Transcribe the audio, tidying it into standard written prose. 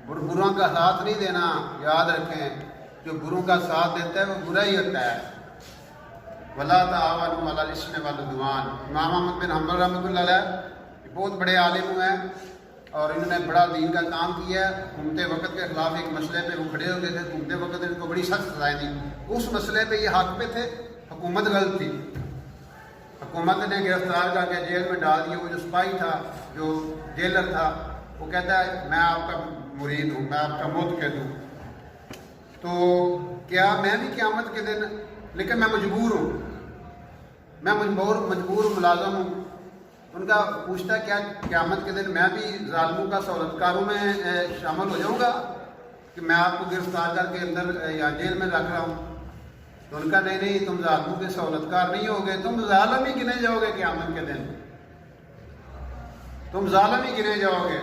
بروں کا ساتھ نہیں دینا، یاد رکھیں جو بروں کا ساتھ دیتا ہے وہ برا ہی ہوتا ہے۔ وَلَا تَعَاوَنُوا عَلَى الْإِثْمِ وَالْعُدْوَانِ۔ امام احمد بن حنبل رحمۃ اللہ علیہ بہت بڑے عالم ہوئے ہیں اور انہوں نے بڑا دین کا کام کیا ہے۔ گھومتے وقت کے خلاف ایک مسئلے پہ وہ کھڑے ہو گئے تھے، گھومتے وقت ان کو بڑی سخت سزائیں دی۔ اس مسئلے پہ یہ حق پہ تھے، حکومت غلط تھی، حکومت نے گرفتار کر کے جیل میں ڈال دیا۔ وہ جو سپاہی تھا، جو جیلر تھا، وہ کہتا ہے میں آپ کا مرید ہوں، میں آپ کا متقد ہوں، تو کیا میں بھی قیامت کے دن، لیکن میں مجبور ہوں، میں مجبور ملازم ہوں۔ ان کا پوچھتا کیا قیامت کے دن میں بھی ظالموں کا سہولت کاروں میں شامل ہو جاؤں گا کہ میں آپ کو گرفتار کر کے اندر یا جیل میں رکھ رہا ہوں؟ تو ان کا نہیں، تم ظالموں کے سہولت کار نہیں ہوگے، تم ظالم ہی گنے جاؤ گے قیامت کے دن، تم ظالم ہی گنے جاؤ گے۔